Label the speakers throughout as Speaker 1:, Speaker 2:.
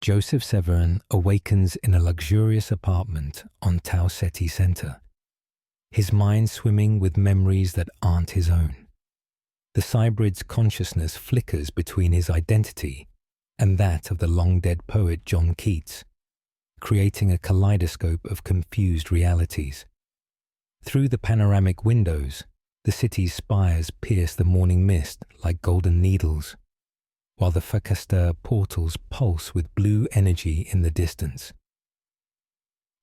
Speaker 1: Joseph Severin awakens in a luxurious apartment on Tau Ceti Center, his mind swimming with memories that aren't his own. The cybrid's consciousness flickers between his identity and that of the long-dead poet John Keats, creating a kaleidoscope of confused realities. Through the panoramic windows, the city's spires pierce the morning mist like golden needles, while the Fakasta portals pulse with blue energy in the distance.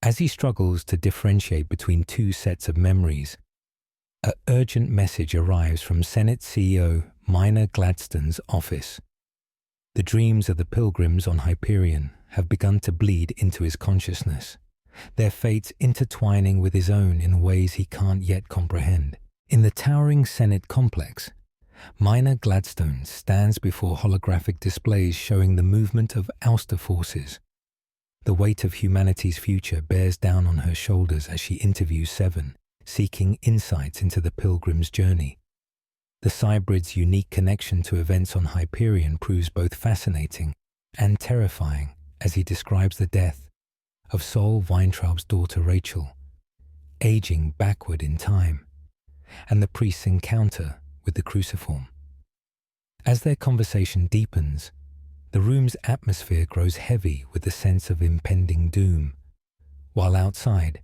Speaker 1: As he struggles to differentiate between two sets of memories, an urgent message arrives from Senate CEO Minor Gladstone's office. The dreams of the pilgrims on Hyperion have begun to bleed into his consciousness, their fates intertwining with his own in ways he can't yet comprehend. In the towering Senate complex, Minor Gladstone stands before holographic displays showing the movement of ouster forces. The weight of humanity's future bears down on her shoulders as she interviews Seven, seeking insights into the pilgrim's journey. The cybrid's unique connection to events on Hyperion proves both fascinating and terrifying as he describes the death of Sol Weintraub's daughter Rachel, aging backward in time, and the priest's encounter with the cruciform. As their conversation deepens, the room's atmosphere grows heavy with the sense of impending doom, while outside,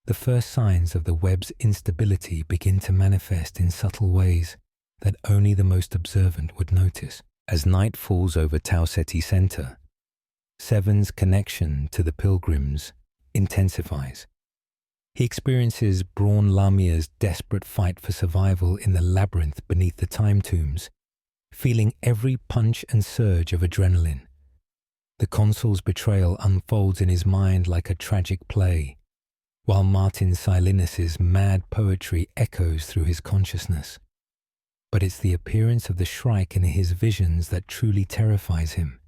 Speaker 1: the first signs of the web's instability begin to manifest in subtle ways that only the most observant would notice. As night falls over Tau Ceti Center, Seven's connection to the pilgrims intensifies. He experiences Braun Lamia's desperate fight for survival in the labyrinth beneath the time tombs, feeling every punch and surge of adrenaline. The consul's betrayal unfolds in his mind like a tragic play, while Martin Silenus's mad poetry echoes through his consciousness. But it's the appearance of the Shrike in his visions that truly terrifies him,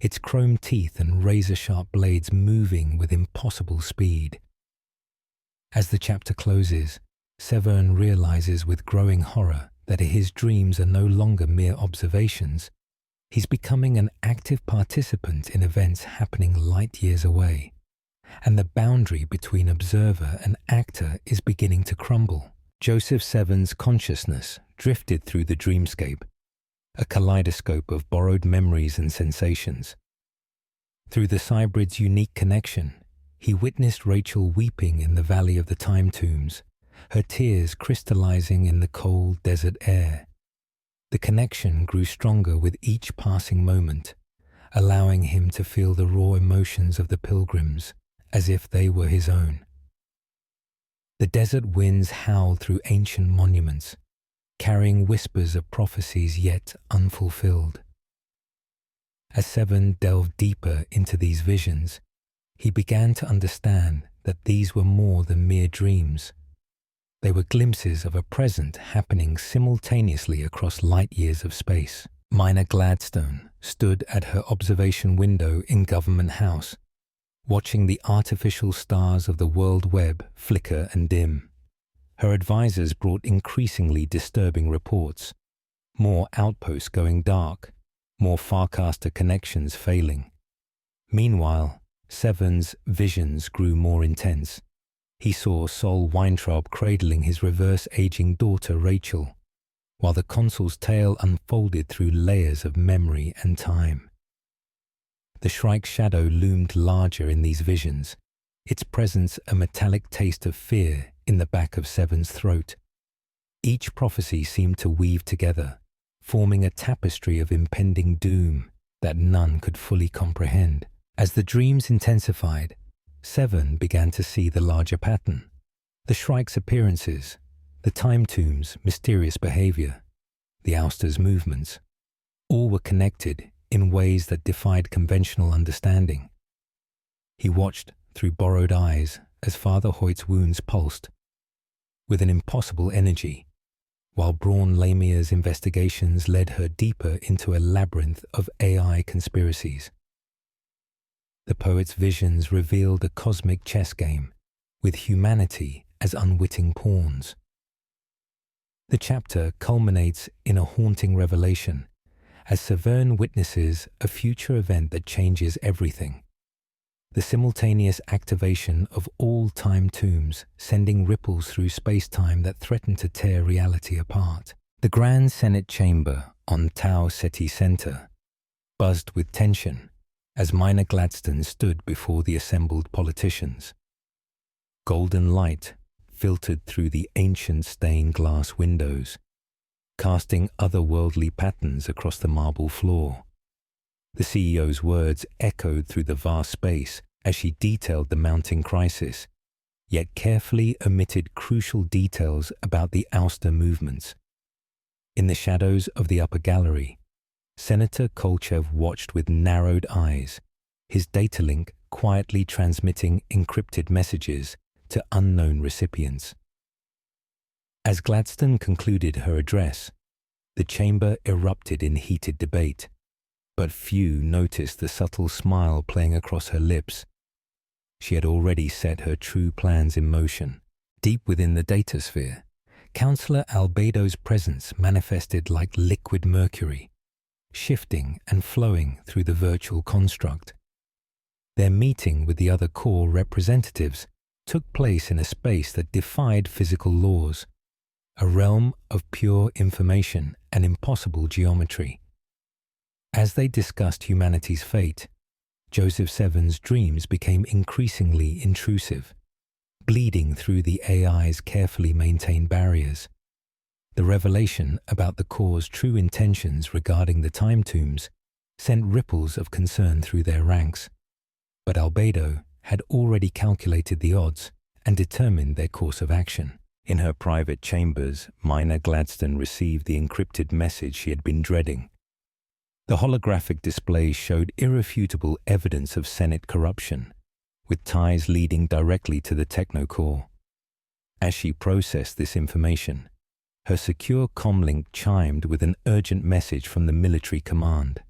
Speaker 1: its chrome teeth and razor-sharp blades moving with impossible speed. As the chapter closes, Severin realizes with growing horror that his dreams are no longer mere observations. He's becoming an active participant in events happening light years away, and the boundary between observer and actor is beginning to crumble. Joseph Severin's consciousness drifted through the dreamscape, a kaleidoscope of borrowed memories and sensations. Through the cybrid's unique connection, he witnessed Rachel weeping in the valley of the time tombs, her tears crystallizing in the cold desert air. The connection grew stronger with each passing moment, allowing him to feel the raw emotions of the pilgrims as if they were his own. The desert winds howled through ancient monuments, carrying whispers of prophecies yet unfulfilled. As Seven delved deeper into these visions, he began to understand that these were more than mere dreams. They were glimpses of a present happening simultaneously across light years of space. Minor Gladstone stood at her observation window in Government House, watching the artificial stars of the world web flicker and dim. Her advisors brought increasingly disturbing reports, more outposts going dark, more Farcaster connections failing. Meanwhile, Severin's visions grew more intense. He saw Sol Weintraub cradling his reverse-aging daughter Rachel, while the consul's tale unfolded through layers of memory and time. The Shrike's shadow loomed larger in these visions, its presence a metallic taste of fear in the back of Seven's throat. Each prophecy seemed to weave together, forming a tapestry of impending doom that none could fully comprehend. As the dreams intensified, Seven began to see the larger pattern. The Shrike's appearances, the time tomb's mysterious behavior, the ouster's movements, all were connected in ways that defied conventional understanding. He watched through borrowed eyes as Father Hoyt's wounds pulsed with an impossible energy, while Braun Lamia's investigations led her deeper into a labyrinth of AI conspiracies. The poet's visions revealed a cosmic chess game, with humanity as unwitting pawns. The chapter culminates in a haunting revelation, as Severn witnesses a future event that changes everything. The simultaneous activation of all time tombs, sending ripples through space-time that threaten to tear reality apart. The Grand Senate Chamber on Tau Ceti Center buzzed with tension as Minor Gladstone stood before the assembled politicians. Golden light filtered through the ancient stained glass windows, casting otherworldly patterns across the marble floor. The CEO's words echoed through the vast space as she detailed the mounting crisis, yet carefully omitted crucial details about the ouster movements. In the shadows of the upper gallery, Senator Kolchev watched with narrowed eyes, his data link quietly transmitting encrypted messages to unknown recipients. As Gladstone concluded her address, the chamber erupted in heated debate, but few noticed the subtle smile playing across her lips. She had already set her true plans in motion. Deep within the datasphere, Councillor Albedo's presence manifested like liquid mercury, shifting and flowing through the virtual construct. Their meeting with the other core representatives took place in a space that defied physical laws, a realm of pure information and impossible geometry. As they discussed humanity's fate, Joseph Severn's dreams became increasingly intrusive, bleeding through the AI's carefully maintained barriers. The revelation about the core's true intentions regarding the time tombs sent ripples of concern through their ranks, but Albedo had already calculated the odds and determined their course of action. In her private chambers, Minor Gladstone received the encrypted message she had been dreading. The holographic display showed irrefutable evidence of Senate corruption, with ties leading directly to the Technocore. As she processed this information, her secure comlink chimed with an urgent message from the military command.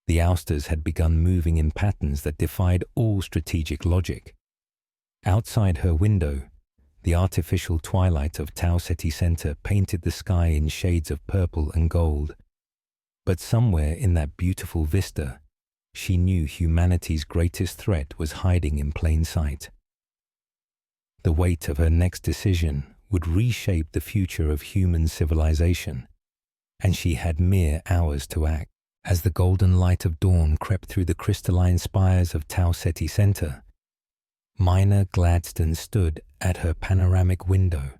Speaker 1: The ousters had begun moving in patterns that defied all strategic logic. Outside her window, the artificial twilight of Tau Ceti Center painted the sky in shades of purple and gold. But somewhere in that beautiful vista, she knew humanity's greatest threat was hiding in plain sight. The weight of her next decision would reshape the future of human civilization, and she had mere hours to act. As the golden light of dawn crept through the crystalline spires of Tau Ceti Center, Minor Gladstone stood at her panoramic window,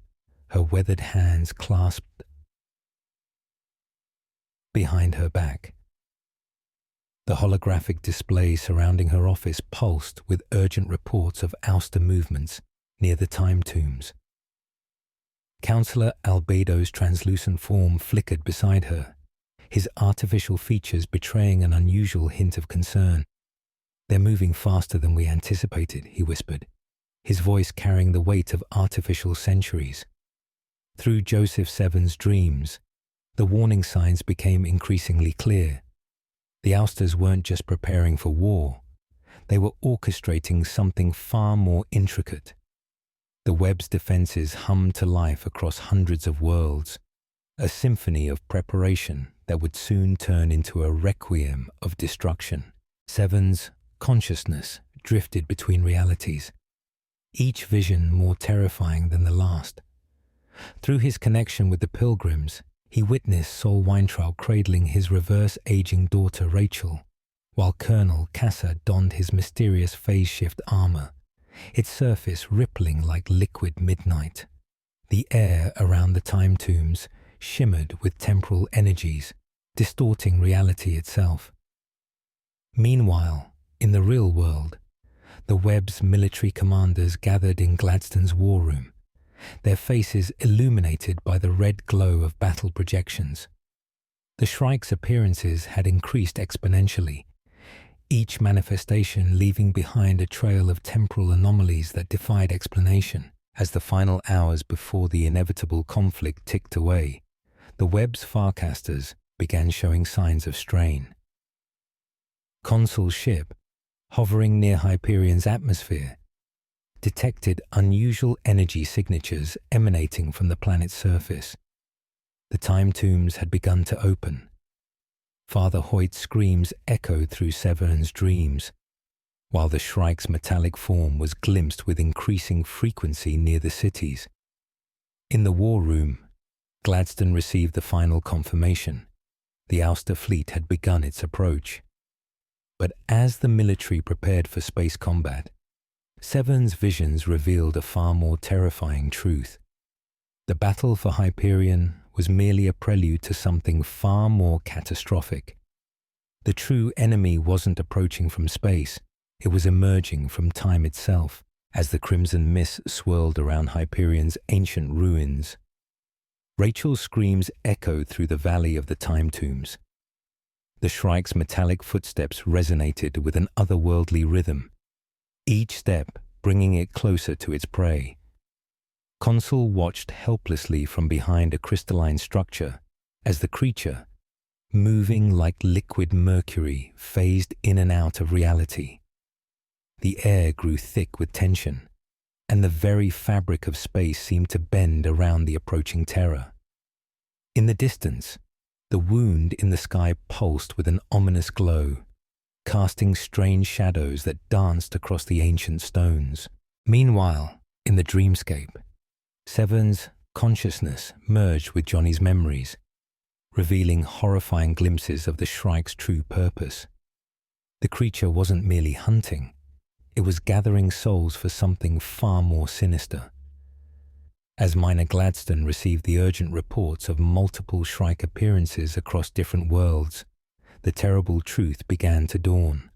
Speaker 1: her weathered hands clasped behind her back. The holographic display surrounding her office pulsed with urgent reports of ouster movements near the time tombs. Councillor Albedo's translucent form flickered beside her, his artificial features betraying an unusual hint of concern. "They're moving faster than we anticipated," he whispered, his voice carrying the weight of artificial centuries. Through Joseph Severn's dreams, the warning signs became increasingly clear. The ousters weren't just preparing for war, they were orchestrating something far more intricate. The web's defenses hummed to life across hundreds of worlds, a symphony of preparation that would soon turn into a requiem of destruction. Severn's consciousness drifted between realities, each vision more terrifying than the last. Through his connection with the pilgrims, he witnessed Sol Weintraub cradling his reverse-aging daughter Rachel, while Colonel Kassa donned his mysterious phase-shift armor, its surface rippling like liquid midnight. The air around the time tombs shimmered with temporal energies, distorting reality itself. Meanwhile, in the real world, the web's military commanders gathered in Gladstone's war room, their faces illuminated by the red glow of battle projections. The Shrike's appearances had increased exponentially, each manifestation leaving behind a trail of temporal anomalies that defied explanation. As the final hours before the inevitable conflict ticked away, the web's farcasters began showing signs of strain. Consul's ship, hovering near Hyperion's atmosphere, detected unusual energy signatures emanating from the planet's surface. The time tombs had begun to open. Father Hoyt's screams echoed through Severn's dreams, while the Shrike's metallic form was glimpsed with increasing frequency near the cities. In the war room, Gladstone received the final confirmation. The ouster fleet had begun its approach. But as the military prepared for space combat, Severn's visions revealed a far more terrifying truth. The battle for Hyperion was merely a prelude to something far more catastrophic. The true enemy wasn't approaching from space, it was emerging from time itself, as the crimson mist swirled around Hyperion's ancient ruins. Rachel's screams echoed through the valley of the time tombs. The Shrike's metallic footsteps resonated with an otherworldly rhythm, each step bringing it closer to its prey. Consul watched helplessly from behind a crystalline structure as the creature, moving like liquid mercury, phased in and out of reality. The air grew thick with tension, and the very fabric of space seemed to bend around the approaching terror. In the distance, the wound in the sky pulsed with an ominous glow, casting strange shadows that danced across the ancient stones. Meanwhile, in the dreamscape, Severn's consciousness merged with Johnny's memories, revealing horrifying glimpses of the Shrike's true purpose. The creature wasn't merely hunting, it was gathering souls for something far more sinister. As Miner Gladstone received the urgent reports of multiple Shrike appearances across different worlds, the terrible truth began to dawn.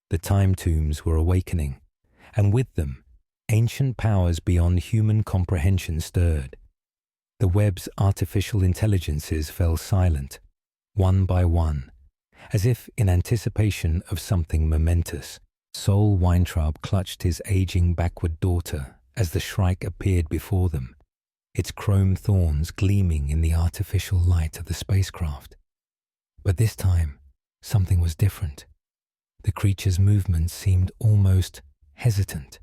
Speaker 1: The time tombs were awakening, and with them, ancient powers beyond human comprehension stirred. The web's artificial intelligences fell silent, one by one, as if in anticipation of something momentous. Sol Weintraub clutched his aging backward daughter as the Shrike appeared before them, its chrome thorns gleaming in the artificial light of the spacecraft. But this time, something was different. The creature's movements seemed almost hesitant.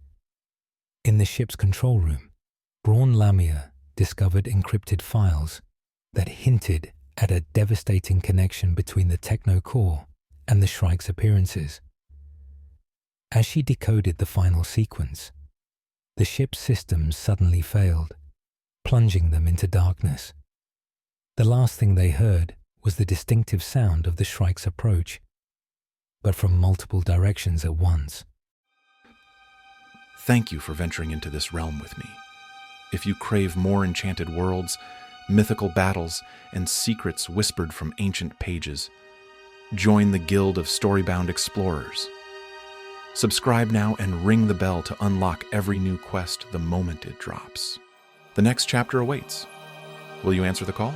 Speaker 1: In the ship's control room, Braun Lamia discovered encrypted files that hinted at a devastating connection between the techno-core and the Shrike's appearances. As she decoded the final sequence, the ship's systems suddenly failed, plunging them into darkness. The last thing they heard was the distinctive sound of the Shrike's approach, but from multiple directions at once.
Speaker 2: Thank you for venturing into this realm with me. If you crave more enchanted worlds, mythical battles, and secrets whispered from ancient pages, join the Guild of Storybound Explorers. Subscribe now and ring the bell to unlock every new quest the moment it drops. The next chapter awaits. Will you answer the call?